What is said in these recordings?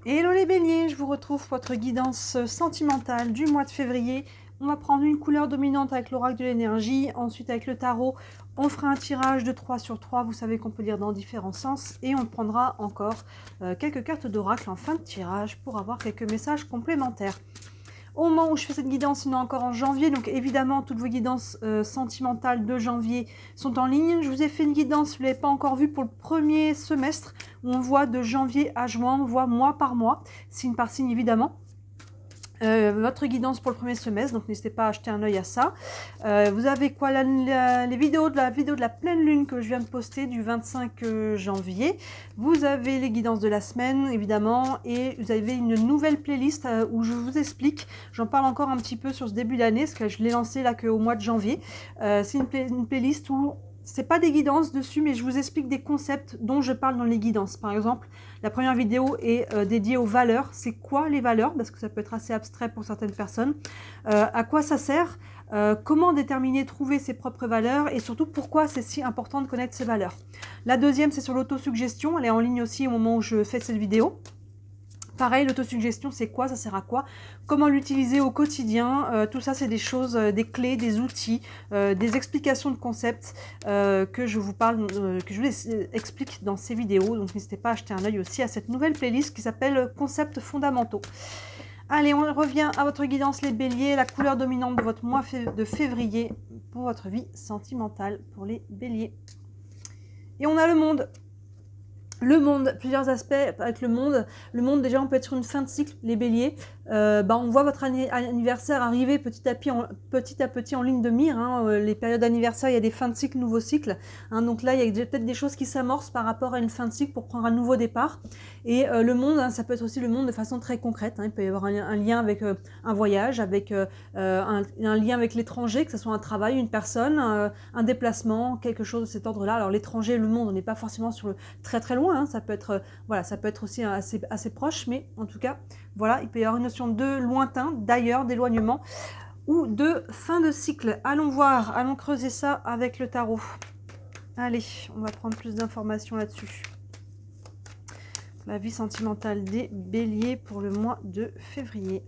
Hello les béliers, je vous retrouve pour votre guidance sentimentale du mois de février. On va prendre une couleur dominante avec l'oracle de l'énergie. Ensuite avec le tarot, on fera un tirage de 3 sur 3. Vous savez qu'on peut lire dans différents sens. Et on prendra encore quelques cartes d'oracle en fin de tirage pour avoir quelques messages complémentaires. Au moment où je fais cette guidance, on est encore en janvier, donc évidemment toutes vos guidances sentimentales de janvier sont en ligne. Je vous ai fait une guidance, vous ne l'avez pas encore vue, pour le premier semestre, où on voit de janvier à juin, on voit mois par mois, signe par signe évidemment. Votre guidance pour le premier semestre, donc n'hésitez pas à jeter un œil à ça. Vous avez quoi, les vidéos de la pleine lune que je viens de poster du 25 janvier. Vous avez les guidances de la semaine évidemment, et vous avez une nouvelle playlist où je vous explique, j'en parle encore un petit peu sur ce début d'année, parce que je l'ai lancé là qu'au mois de janvier. C'est une playlist où c'est pas des guidances dessus, mais je vous explique des concepts dont je parle dans les guidances. Par exemple, la première vidéo est dédiée aux valeurs. C'est quoi les valeurs? Parce que ça peut être assez abstrait pour certaines personnes. À quoi ça sert? Comment déterminer, trouver ses propres valeurs? Et surtout, pourquoi c'est si important de connaître ses valeurs? La deuxième, c'est sur l'autosuggestion. Elle est en ligne aussi au moment où je fais cette vidéo. Pareil, l'autosuggestion, c'est quoi? Ça sert à quoi? Comment l'utiliser au quotidien? Tout ça, c'est des choses, des clés, des outils, des explications de concepts que je vous parle, que je vous explique dans ces vidéos. Donc, n'hésitez pas à jeter un œil aussi à cette nouvelle playlist qui s'appelle Concepts fondamentaux. Allez, on revient à votre guidance, les béliers, la couleur dominante de votre mois de février pour votre vie sentimentale pour les béliers. Et on a le monde. Le monde, plusieurs aspects avec le monde. Le monde, déjà, on peut être sur une fin de cycle, les béliers. On voit votre anniversaire arriver petit à petit en ligne de mire. Hein. Les périodes d'anniversaire, il y a des fins de cycle, nouveaux cycles. Hein. Donc là, il y a peut-être des choses qui s'amorcent par rapport à une fin de cycle pour prendre un nouveau départ. Et le monde, hein, ça peut être aussi le monde de façon très concrète. Hein. Il peut y avoir un lien avec un voyage, avec un lien avec l'étranger, que ce soit un travail, une personne, un déplacement, quelque chose de cet ordre-là. Alors l'étranger, le monde, on n'est pas forcément sur le très très loin. Hein. Ça peut être voilà, ça peut être aussi assez proche, mais en tout cas, voilà, il peut y avoir une notion de lointain, d'ailleurs, d'éloignement ou de fin de cycle. Allons voir, allons creuser ça avec le tarot. Allez, on va prendre plus d'informations là-dessus. La vie sentimentale des béliers pour le mois de février.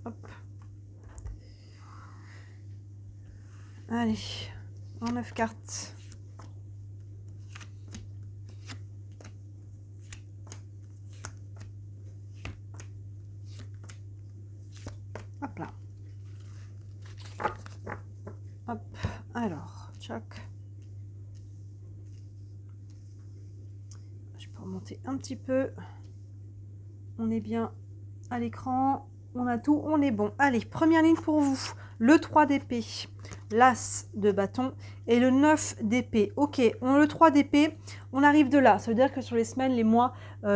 Hop. Allez, en 9 cartes. Hop là. Hop, alors, tchac. Je peux remonter un petit peu. On est bien à l'écran. On a tout, on est bon. Allez, première ligne pour vous. Le 3 d'épée, l'As de bâton et le 9 d'épée. Ok, le 3 d'épée, on arrive de là. Ça veut dire que sur les semaines, les mois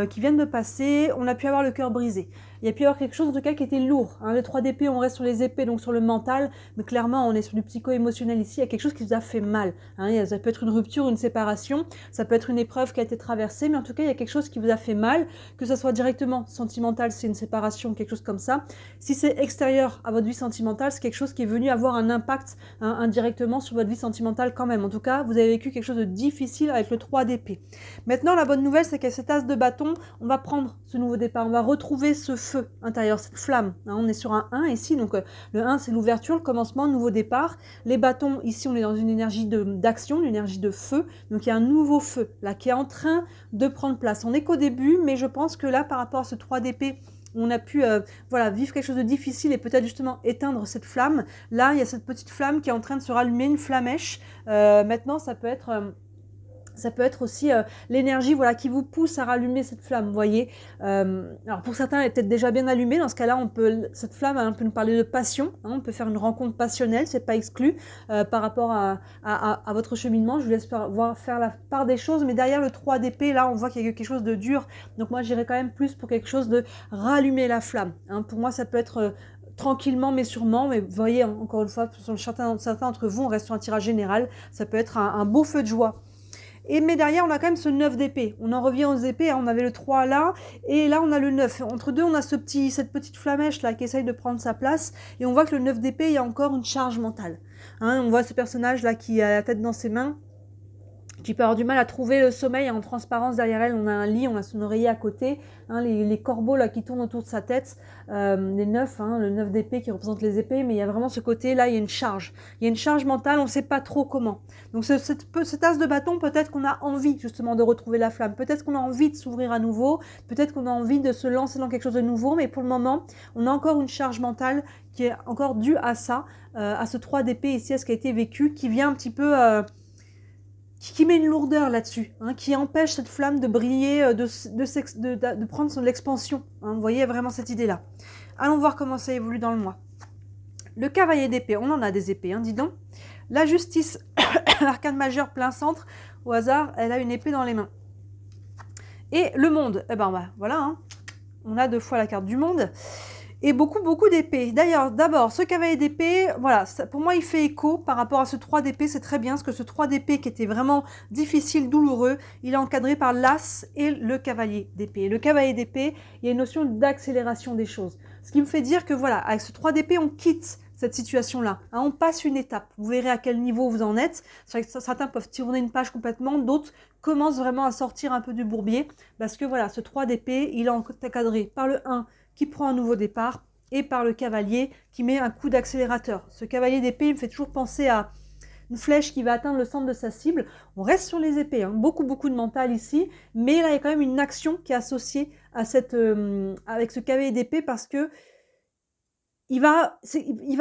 qui viennent de passer, on a pu avoir le cœur brisé. Il y a pu y avoir quelque chose en tout cas qui était lourd. Hein. Le 3 d'épée, on reste sur les épées, donc sur le mental, mais clairement on est sur du psycho-émotionnel ici. Il y a quelque chose qui vous a fait mal. Hein. Ça peut être une rupture, une séparation, ça peut être une épreuve qui a été traversée, mais en tout cas il y a quelque chose qui vous a fait mal, que ce soit directement sentimental, c'est une séparation, quelque chose comme ça. Si c'est extérieur à votre vie sentimentale, c'est quelque chose qui est venu avoir un impact indirectement sur votre vie sentimentale quand même. En tout cas, vous avez vécu quelque chose de difficile avec le 3 d'épée. Maintenant, la bonne nouvelle, c'est qu'avec cet as de bâton, on va prendre ce nouveau départ, on va retrouver ce feu intérieur, cette flamme. Hein, on est sur un 1 ici, donc le 1 c'est l'ouverture, le commencement, nouveau départ. Les bâtons, ici on est dans une énergie d'action, une énergie de feu, donc il y a un nouveau feu là qui est en train de prendre place. On n'est qu'au début, mais je pense que là par rapport à ce 3 d'épée, on a pu voilà, vivre quelque chose de difficile et peut-être justement éteindre cette flamme. Là, il y a cette petite flamme qui est en train de se rallumer, une flamèche. Maintenant, ça peut être aussi l'énergie voilà, qui vous pousse à rallumer cette flamme, vous voyez. Alors pour certains, elle est peut-être déjà bien allumée. Dans ce cas-là, cette flamme, on peut nous parler de passion. Hein, on peut faire une rencontre passionnelle, c'est pas exclu par rapport à votre cheminement. Je vous laisse faire la part des choses. Mais derrière le 3 d'épée, là, on voit qu'il y a quelque chose de dur. Donc moi, j'irais quand même plus pour quelque chose de rallumer la flamme. Hein, pour moi, ça peut être... tranquillement mais sûrement, mais vous voyez, encore une fois, sur certains d'entre vous, on reste sur un tirage général, ça peut être un beau feu de joie. Mais derrière, on a quand même ce 9 d'épée. On en revient aux épées, hein. On avait le 3 là, et là, on a le 9. Entre deux, on a cette petite flamèche là qui essaye de prendre sa place, et on voit que le 9 d'épée, il y a encore une charge mentale. Hein, on voit ce personnage là qui a la tête dans ses mains, qui peut avoir du mal à trouver le sommeil en transparence. Derrière elle, on a un lit, on a son oreiller à côté, hein, les corbeaux là qui tournent autour de sa tête, les 9, hein, le 9 d'épée qui représente les épées, mais il y a vraiment ce côté là, il y a une charge. Il y a une charge mentale, on ne sait pas trop comment. Donc cet as de bâton, peut-être qu'on a envie justement de retrouver la flamme, peut-être qu'on a envie de s'ouvrir à nouveau, peut-être qu'on a envie de se lancer dans quelque chose de nouveau, mais pour le moment, on a encore une charge mentale qui est encore due à ça, à ce 3 d'épée ici, à ce qui a été vécu, qui vient un petit peu... qui met une lourdeur là-dessus, hein, qui empêche cette flamme de briller, de prendre l'expansion. Hein, vous voyez vraiment cette idée-là. Allons voir comment ça évolue dans le mois. Le cavalier d'épée, on en a des épées, hein, dis donc. La justice, l'arcane majeur plein centre, au hasard, elle a une épée dans les mains. Et le monde, eh ben voilà, hein, on a 2 fois la carte du monde. Et beaucoup d'épées. D'ailleurs, d'abord, ce cavalier d'épée, voilà, ça, pour moi, il fait écho par rapport à ce 3 d'épée, c'est très bien, parce que ce 3 d'épée qui était vraiment difficile, douloureux, il est encadré par l'as et le cavalier d'épée. Le cavalier d'épée, il y a une notion d'accélération des choses. Ce qui me fait dire que voilà, avec ce 3 d'épée, on quitte cette situation-là. Hein, on passe une étape. Vous verrez à quel niveau vous en êtes. Certains peuvent tourner une page complètement, d'autres commencent vraiment à sortir un peu du bourbier, parce que voilà, ce 3 d'épée, il est encadré par le 1 qui prend un nouveau départ, et par le cavalier qui met un coup d'accélérateur. Ce cavalier d'épée, il me fait toujours penser à une flèche qui va atteindre le centre de sa cible. On reste sur les épées, hein. Beaucoup de mental ici, mais là, il y a quand même une action qui est associée à avec ce cavalier d'épée, parce que il va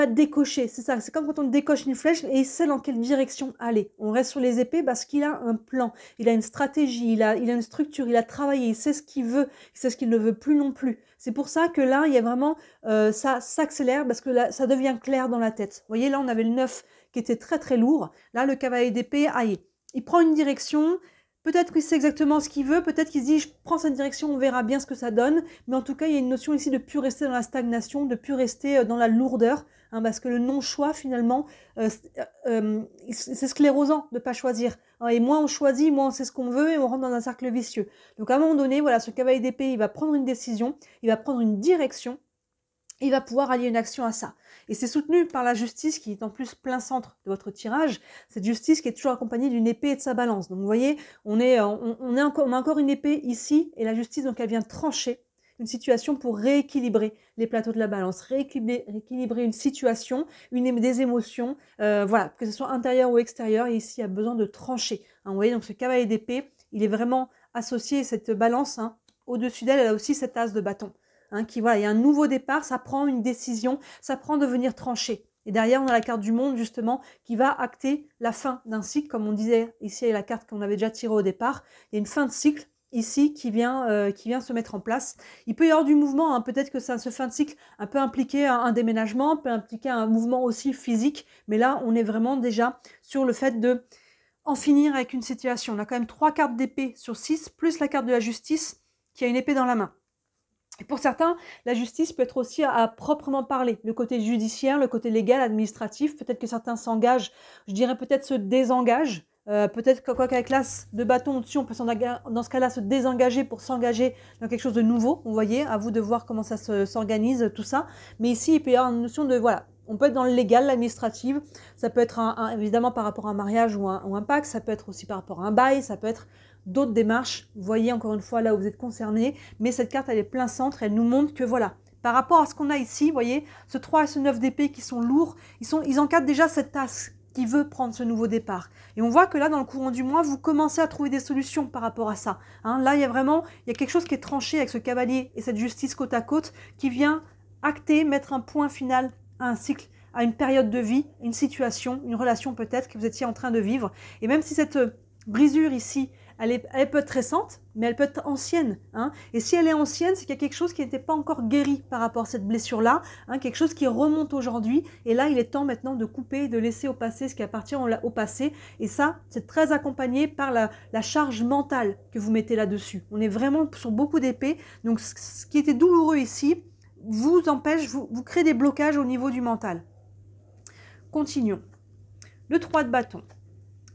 décocher, c'est ça, c'est comme quand on décoche une flèche et il sait dans quelle direction aller. On reste sur les épées parce qu'il a un plan, il a une stratégie, il a une structure, il a travaillé, il sait ce qu'il veut, il sait ce qu'il ne veut plus non plus. C'est pour ça que là, il y a vraiment, ça s'accélère parce que là, ça devient clair dans la tête. Vous voyez, là, on avait le 9 qui était très lourd. Là, le cavalier d'épée, aïe, il prend une direction. Peut-être qu'il sait exactement ce qu'il veut, peut-être qu'il se dit « je prends cette direction, on verra bien ce que ça donne ». Mais en tout cas, il y a une notion ici de ne plus rester dans la stagnation, de ne plus rester dans la lourdeur, hein, parce que le non-choix, finalement, c'est sclérosant de ne pas choisir. Hein, et moins on choisit, moins on sait ce qu'on veut et on rentre dans un cercle vicieux. Donc à un moment donné, voilà, ce cavalier d'épée, il va prendre une décision, il va prendre une direction, il va pouvoir allier une action à ça. Et c'est soutenu par la justice qui est en plus plein centre de votre tirage. Cette justice qui est toujours accompagnée d'une épée et de sa balance. Donc vous voyez, on a encore une épée ici et la justice, donc elle vient trancher une situation pour rééquilibrer les plateaux de la balance, rééquilibrer une situation, des émotions, voilà, que ce soit intérieur ou extérieur. Et ici, il y a besoin de trancher. Hein, vous voyez, donc ce cavalier d'épée, il est vraiment associé à cette balance. Hein. Au-dessus d'elle, elle a aussi cet as de bâton. Hein, voilà, il y a un nouveau départ, ça prend une décision, ça prend de venir trancher. Et derrière, on a la carte du monde, justement, qui va acter la fin d'un cycle, comme on disait ici, la carte qu'on avait déjà tirée au départ. Il y a une fin de cycle ici qui vient se mettre en place. Il peut y avoir du mouvement, hein, peut-être que ce fin de cycle peut impliquer un déménagement, peut impliquer un mouvement aussi physique, mais là, on est vraiment déjà sur le fait de en finir avec une situation. On a quand même 3 cartes d'épée sur 6, plus la carte de la justice, qui a une épée dans la main. Et pour certains, la justice peut être aussi à proprement parler, le côté judiciaire, le côté légal, administratif. Peut-être que certains s'engagent, je dirais peut-être se désengagent. Peut-être qu'avec l'as de bâton au-dessus, on peut dans ce cas-là se désengager pour s'engager dans quelque chose de nouveau. Vous voyez, à vous de voir comment ça s'organise, tout ça. Mais ici, il peut y avoir une notion de, voilà, on peut être dans le légal, l'administratif. Ça peut être évidemment par rapport à un mariage ou un pacte. Ça peut être aussi par rapport à un bail. Ça peut être d'autres démarches. Vous voyez encore une fois là où vous êtes concerné. Mais cette carte, elle est plein centre. Elle nous montre que voilà, par rapport à ce qu'on a ici, vous voyez, ce 3 et ce 9 d'épée qui sont lourds, ils encadrent déjà cette tasse qui veut prendre ce nouveau départ. Et on voit que là, dans le courant du mois, vous commencez à trouver des solutions par rapport à ça. Hein, là, il y a quelque chose qui est tranché avec ce cavalier et cette justice côte à côte qui vient acter, mettre un point final à un cycle, à une période de vie, une situation, une relation peut-être que vous étiez en train de vivre. Et même si cette brisure ici, elle peut être récente, mais elle peut être ancienne. Hein. Et si elle est ancienne, c'est qu'il y a quelque chose qui n'était pas encore guéri par rapport à cette blessure-là, hein, quelque chose qui remonte aujourd'hui. Et là, il est temps maintenant de couper, de laisser au passé ce qui appartient au passé. Et ça, c'est très accompagné par la charge mentale que vous mettez là-dessus. On est vraiment sur beaucoup d'épées. Donc, ce qui était douloureux ici vous empêche, vous crée des blocages au niveau du mental. Continuons. Le 3 de bâton,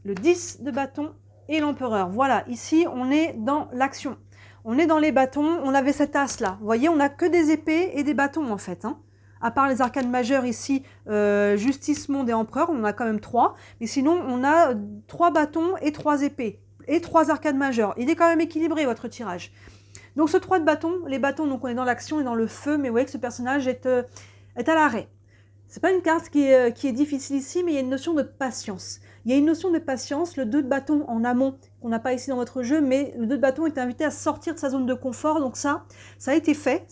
le 10 de bâton, et l'empereur. Voilà, ici, on est dans l'action. On est dans les bâtons, on avait cet as-là. Vous voyez, on n'a que des épées et des bâtons, en fait. Hein. À part les arcanes majeures ici, justice, monde et empereur, on en a quand même 3. Mais sinon, on a 3 bâtons et 3 épées. et 3 arcanes majeures. Il est quand même équilibré, votre tirage. Donc ce 3 de bâton, les bâtons, donc on est dans l'action et dans le feu, mais vous voyez que ce personnage est à l'arrêt. C'est pas une carte qui est difficile ici, mais il y a une notion de patience. Il y a une notion de patience, le 2 de bâton en amont, qu'on n'a pas ici dans votre jeu, mais le 2 de bâton est invité à sortir de sa zone de confort, donc ça a été fait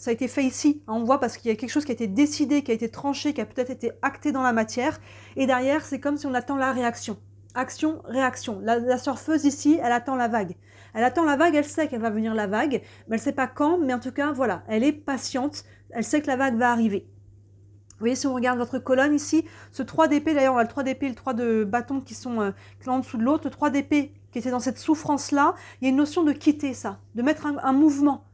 ici, hein, on voit parce qu'il y a quelque chose qui a été décidé, qui a été tranché, qui a peut-être été acté dans la matière, et derrière c'est comme si on attend la réaction. Action, réaction. La surfeuse ici, elle attend la vague. Elle attend la vague, elle sait qu'elle va venir la vague, mais elle ne sait pas quand, mais en tout cas, voilà, elle est patiente, elle sait que la vague va arriver. Vous voyez, si on regarde votre colonne ici, ce 3 d'épée, d'ailleurs on a le 3 d'épée et le 3 de bâton qui sont en dessous de l'autre, le 3 d'épée qui était dans cette souffrance-là, il y a une notion de quitter ça, de mettre un mouvement,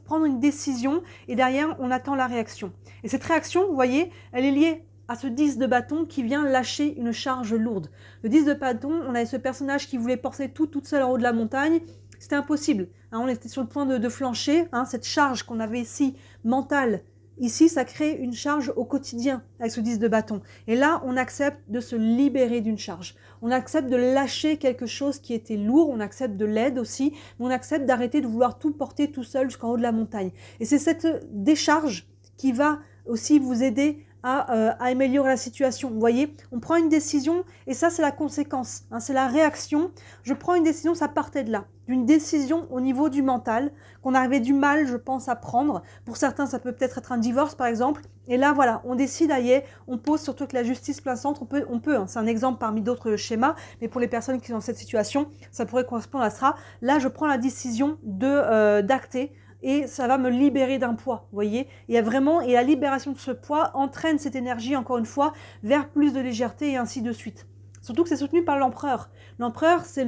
prendre une décision, et derrière on attend la réaction. Et cette réaction, vous voyez, elle est liée à ce 10 de bâton qui vient lâcher une charge lourde. Le 10 de bâton, on avait ce personnage qui voulait porter toute seule en haut de la montagne, c'était impossible. Hein, on était sur le point de flancher, hein, cette charge qu'on avait ici, mentale. Ici, ça crée une charge au quotidien avec ce 10 de bâton. Et là, on accepte de se libérer d'une charge. On accepte de lâcher quelque chose qui était lourd, on accepte de l'aide aussi, mais on accepte d'arrêter de vouloir tout porter tout seul jusqu'en haut de la montagne. Et c'est cette décharge qui va aussi vous aider à améliorer la situation. Vous voyez, on prend une décision et ça, c'est la conséquence, hein, c'est la réaction. Je prends une décision, ça partait de là, d'une décision au niveau du mental qu'on avait du mal, je pense, à prendre. Pour certains, ça peut peut-être être un divorce, par exemple. Et là, voilà, on décide, aïe, on pose surtout que la justice plein centre, on peut hein, c'est un exemple parmi d'autres schémas, mais pour les personnes qui sont dans cette situation, ça pourrait correspondre à ça. Là, je prends la décision d'acter, et ça va me libérer d'un poids, vous voyez. Et la libération de ce poids entraîne cette énergie, encore une fois, vers plus de légèreté et ainsi de suite. Surtout que c'est soutenu par l'empereur. L'empereur, c'est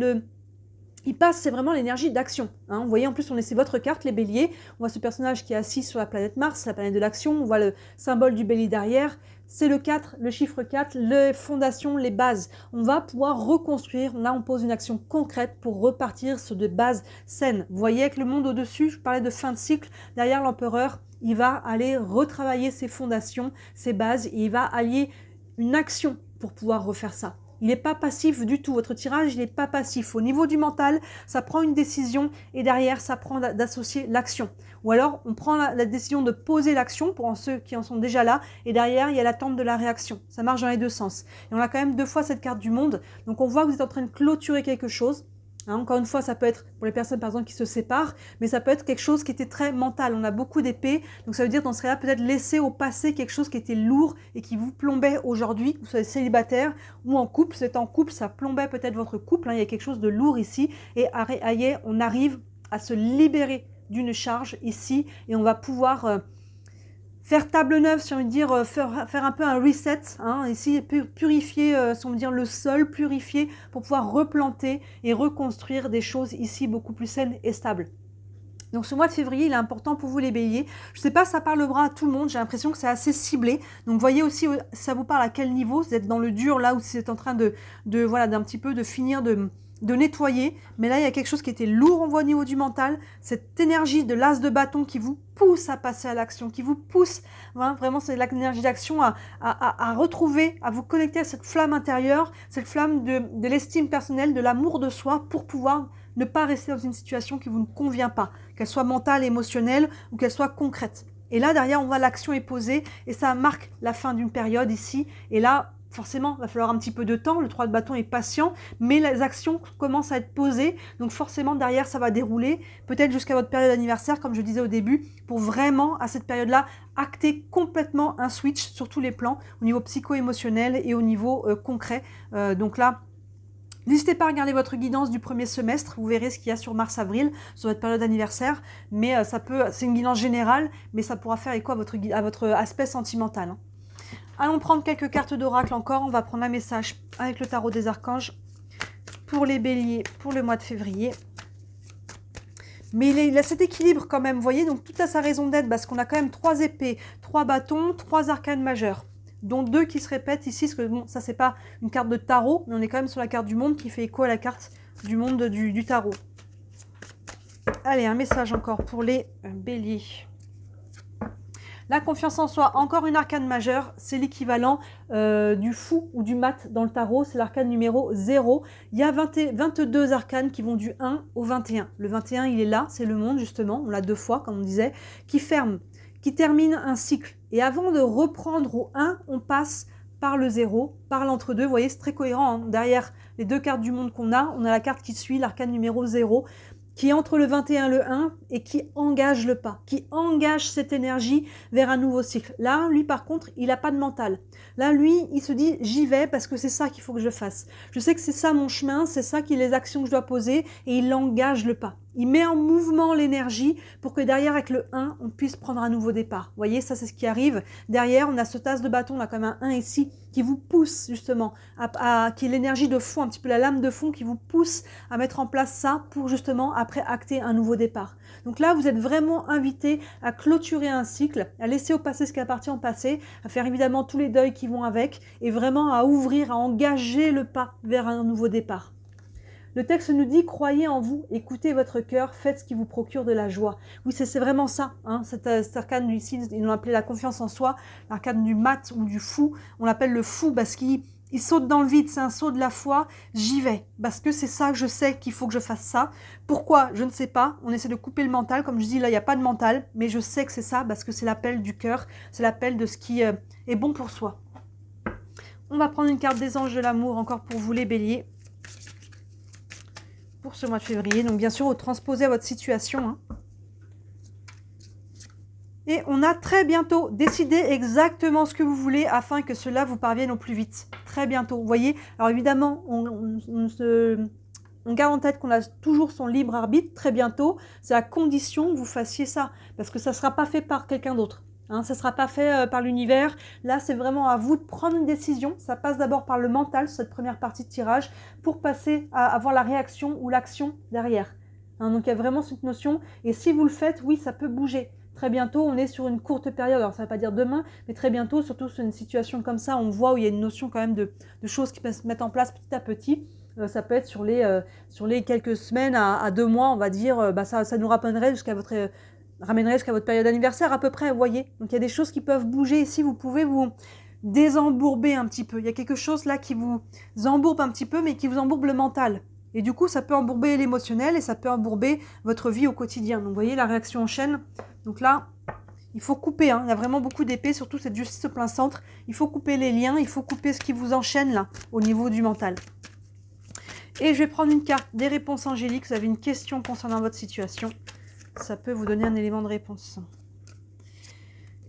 vraiment l'énergie d'action. Hein. Vous voyez, en plus, c'est votre carte, les béliers. On voit ce personnage qui est assis sur la planète Mars, la planète de l'action. On voit le symbole du bélier derrière. C'est le 4, le chiffre 4, les fondations, les bases. On va pouvoir reconstruire. Là, on pose une action concrète pour repartir sur des bases saines. Vous voyez, avec le monde au-dessus, je parlais de fin de cycle. Derrière l'empereur, il va aller retravailler ses fondations, ses bases. Et il va allier une action pour pouvoir refaire ça. Il n'est pas passif du tout. Votre tirage, il n'est pas passif. Au niveau du mental, ça prend une décision et derrière, ça prend d'associer l'action. Ou alors, on prend la décision de poser l'action pour ceux qui en sont déjà là et derrière, il y a l'attente de la réaction. Ça marche dans les deux sens. Et on a quand même 2 fois cette carte du monde. Donc, on voit que vous êtes en train de clôturer quelque chose. Hein, encore une fois, ça peut être pour les personnes par exemple qui se séparent, mais ça peut être quelque chose qui était très mental. On a beaucoup d'épées, donc ça veut dire dans ce cas-là peut-être laisser au passé quelque chose qui était lourd et qui vous plombait aujourd'hui, que vous soyez célibataire ou en couple. Si vous êtes en couple, ça plombait peut-être votre couple, hein, il y a quelque chose de lourd ici et on arrive à se libérer d'une charge ici et on va pouvoir faire table neuve, si on veut dire, faire un peu un reset, hein, ici, purifier, si on veut dire, le sol, purifier pour pouvoir replanter et reconstruire des choses ici beaucoup plus saines et stables. Donc ce mois de février, il est important pour vous les béliers. Je ne sais pas si ça parlera à tout le monde, j'ai l'impression que c'est assez ciblé. Donc voyez aussi, ça vous parle à quel niveau, vous êtes dans le dur là où vous êtes en train voilà, d'un petit peu de finir de nettoyer, mais là il y a quelque chose qui était lourd, on voit au niveau du mental, cette énergie de l'as de bâton qui vous pousse à passer à l'action, qui vous pousse, hein, vraiment c'est l'énergie d'action à retrouver, à vous connecter à cette flamme intérieure, cette flamme de l'estime personnelle, de l'amour de soi pour pouvoir ne pas rester dans une situation qui vous ne convient pas, qu'elle soit mentale, émotionnelle ou qu'elle soit concrète. Et là derrière on voit l'action est posée et ça marque la fin d'une période ici et là forcément, il va falloir un petit peu de temps, le 3 de bâton est patient, mais les actions commencent à être posées, donc forcément derrière ça va dérouler, peut-être jusqu'à votre période d'anniversaire, comme je disais au début, pour vraiment, à cette période-là, acter complètement un switch sur tous les plans, au niveau psycho-émotionnel et au niveau concret. Donc là, n'hésitez pas à regarder votre guidance du premier semestre, vous verrez ce qu'il y a sur mars-avril, sur votre période d'anniversaire, mais c'est une guidance générale, mais ça pourra faire écho à votre aspect sentimental. Hein. Allons prendre quelques cartes d'oracle encore. On va prendre un message avec le tarot des archanges pour les béliers pour le mois de février. Mais il a cet équilibre quand même, vous voyez, donc tout a sa raison d'être parce qu'on a quand même 3 épées, 3 bâtons, 3 arcanes majeurs, dont 2 qui se répètent ici, parce que bon, ça c'est pas une carte de tarot, mais on est quand même sur la carte du monde qui fait écho à la carte du monde du tarot. Allez, un message encore pour les béliers. La confiance en soi, encore une arcane majeure, c'est l'équivalent du fou ou du mat dans le tarot, c'est l'arcane numéro 0. Il y a 22 arcanes qui vont du 1 au 21. Le 21, il est là, c'est le monde justement, on l'a 2 fois comme on disait, qui ferme, qui termine un cycle. Et avant de reprendre au 1, on passe par le 0, par l'entre-deux. Vous voyez, c'est très cohérent. Hein. Derrière les 2 cartes du monde qu'on a, on a la carte qui suit, l'arcane numéro 0, qui est entre le 21 et le 1 et qui engage le pas, qui engage cette énergie vers un nouveau cycle. Là, lui, par contre, il n'a pas de mental. Là, lui, il se dit, j'y vais parce que c'est ça qu'il faut que je fasse. Je sais que c'est ça mon chemin, c'est ça qui est les actions que je dois poser et il engage le pas. Il met en mouvement l'énergie pour que derrière, avec le 1, on puisse prendre un nouveau départ. Vous voyez, ça, c'est ce qui arrive. Derrière, on a ce tasse de bâton, là, comme un 1 ici, qui vous pousse, justement, qui est l'énergie de fond, un petit peu la lame de fond qui vous pousse à mettre en place ça pour, justement, après acter un nouveau départ. Donc là, vous êtes vraiment invité à clôturer un cycle, à laisser au passé ce qui appartient au passé, à faire évidemment tous les deuils qui vont avec, et vraiment à ouvrir, à engager le pas vers un nouveau départ. Le texte nous dit, croyez en vous, écoutez votre cœur, faites ce qui vous procure de la joie. Oui, c'est vraiment ça, hein, cet arcane ici, ils l'ont appelé la confiance en soi, l'arcane du mat ou du fou, on l'appelle le fou parce qu'il saute dans le vide, c'est un saut de la foi, j'y vais, parce que c'est ça que je sais qu'il faut que je fasse ça. Pourquoi? Je ne sais pas, on essaie de couper le mental, comme je dis là, il n'y a pas de mental, mais je sais que c'est ça, parce que c'est l'appel du cœur, c'est l'appel de ce qui est bon pour soi. On va prendre une carte des anges de l'amour, encore pour vous les béliers, pour ce mois de février. Donc bien sûr, vous transposez à votre situation. Hein. Et on a très bientôt décidé exactement ce que vous voulez afin que cela vous parvienne au plus vite. Très bientôt, vous voyez. Alors évidemment, on garde en tête qu'on a toujours son libre arbitre très bientôt. C'est à condition que vous fassiez ça. Parce que ça ne sera pas fait par quelqu'un d'autre. Hein, ça ne sera pas fait par l'univers. Là, c'est vraiment à vous de prendre une décision. Ça passe d'abord par le mental, cette première partie de tirage, pour passer à avoir la réaction ou l'action derrière. Hein, donc, il y a vraiment cette notion. Et si vous le faites, oui, ça peut bouger. Très bientôt, on est sur une courte période. Alors, ça ne veut pas dire demain, mais très bientôt, surtout sur une situation comme ça, on voit où il y a une notion quand même de choses qui peuvent se mettre en place petit à petit. Ça peut être sur les quelques semaines à 2 mois, on va dire. Ça nous ramènerait jusqu'à votre période d'anniversaire à peu près, vous voyez. Donc il y a des choses qui peuvent bouger ici, vous pouvez vous désembourber un petit peu. Il y a quelque chose là qui vous embourbe un petit peu, mais qui vous embourbe le mental. Et du coup, ça peut embourber l'émotionnel et ça peut embourber votre vie au quotidien. Donc vous voyez, la réaction en chaîne. Donc là, il faut couper. Hein. Il y a vraiment beaucoup d'épées, surtout cette justice au plein centre. Il faut couper les liens, il faut couper ce qui vous enchaîne là, au niveau du mental. Et je vais prendre une carte des réponses angéliques. Vous avez une question concernant votre situation. Ça peut vous donner un élément de réponse.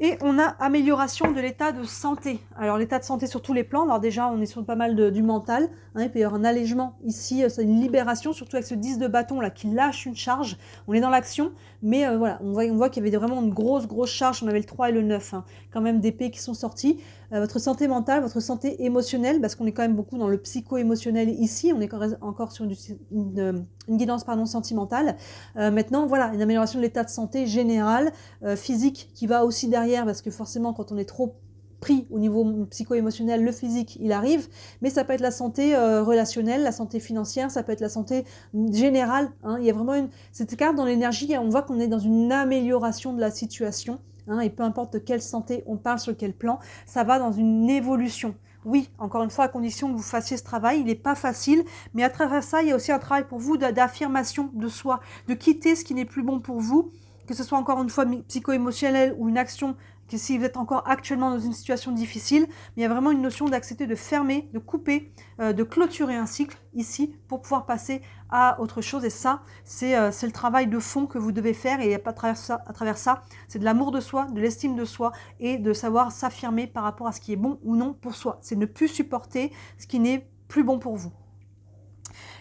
Et on a amélioration de l'état de santé. Alors l'état de santé sur tous les plans. Alors déjà, on est sur pas mal du mental. Hein, il peut y avoir un allègement ici, c'est une libération, surtout avec ce 10 de bâton là qui lâche une charge. On est dans l'action, mais voilà, on voit qu'il y avait vraiment une grosse charge. On avait le 3 et le 9, hein, quand même d'épées qui sont sorties. Votre santé mentale, votre santé émotionnelle, parce qu'on est quand même beaucoup dans le psycho-émotionnel ici. On est encore sur une guidance sentimentale. Maintenant, voilà, une amélioration de l'état de santé général, physique qui va aussi derrière, parce que forcément, quand on est trop pris au niveau psycho-émotionnel, le physique, il arrive, mais ça peut être la santé relationnelle, la santé financière, ça peut être la santé générale. Hein. Il y a vraiment cette carte dans l'énergie, on voit qu'on est dans une amélioration de la situation, hein, et peu importe de quelle santé on parle, sur quel plan, ça va dans une évolution. Oui, encore une fois, à condition que vous fassiez ce travail, il n'est pas facile, mais à travers ça, il y a aussi un travail pour vous d'affirmation de soi, de quitter ce qui n'est plus bon pour vous, que ce soit encore une fois psycho-émotionnel ou une action, que si vous êtes encore actuellement dans une situation difficile, mais il y a vraiment une notion d'accepter de fermer, de couper, de clôturer un cycle ici pour pouvoir passer à autre chose. Et ça, c'est le travail de fond que vous devez faire. Et il n'y a pas à travers ça, c'est de l'amour de soi, de l'estime de soi et de savoir s'affirmer par rapport à ce qui est bon ou non pour soi. C'est ne plus supporter ce qui n'est plus bon pour vous.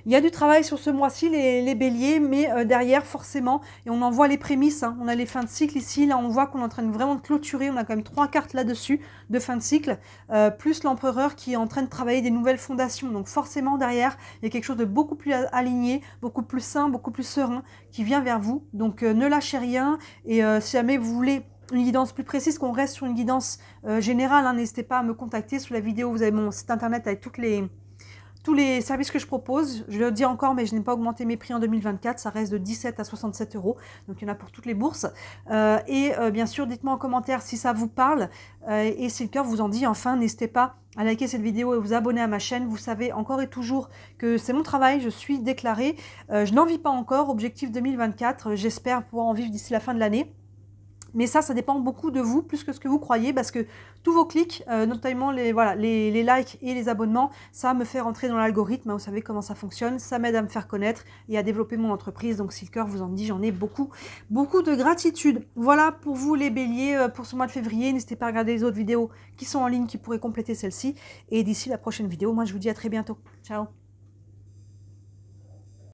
Il y a du travail sur ce mois-ci, les béliers, mais derrière, forcément, et on en voit les prémices, hein, on a les fins de cycle ici, là on voit qu'on est en train de vraiment de clôturer, on a quand même 3 cartes là-dessus de fin de cycle, plus l'empereur qui est en train de travailler des nouvelles fondations. Donc forcément, derrière, il y a quelque chose de beaucoup plus aligné, beaucoup plus sain, beaucoup plus serein qui vient vers vous. Donc ne lâchez rien, et si jamais vous voulez une guidance plus précise, qu'on reste sur une guidance générale, hein, n'hésitez pas à me contacter. Sous la vidéo, vous avez mon site internet avec toutes tous les services que je propose. Je le dis encore, mais je n'ai pas augmenté mes prix en 2024. Ça reste de 17 à 67 euros. Donc, il y en a pour toutes les bourses. Bien sûr, dites-moi en commentaire si ça vous parle. Et si le cœur vous en dit, enfin, n'hésitez pas à liker cette vidéo et vous abonner à ma chaîne. Vous savez encore et toujours que c'est mon travail. Je suis déclarée. Je n'en vis pas encore. Objectif 2024. J'espère pouvoir en vivre d'ici la fin de l'année. Mais ça dépend beaucoup de vous, plus que ce que vous croyez, parce que tous vos clics, notamment les likes et les abonnements, ça me fait rentrer dans l'algorithme. Vous savez comment ça fonctionne, ça m'aide à me faire connaître et à développer mon entreprise. Donc si le cœur vous en dit, j'en ai beaucoup de gratitude. Voilà pour vous les béliers pour ce mois de février. N'hésitez pas à regarder les autres vidéos qui sont en ligne, qui pourraient compléter celle-ci. Et d'ici la prochaine vidéo, moi je vous dis à très bientôt. Ciao.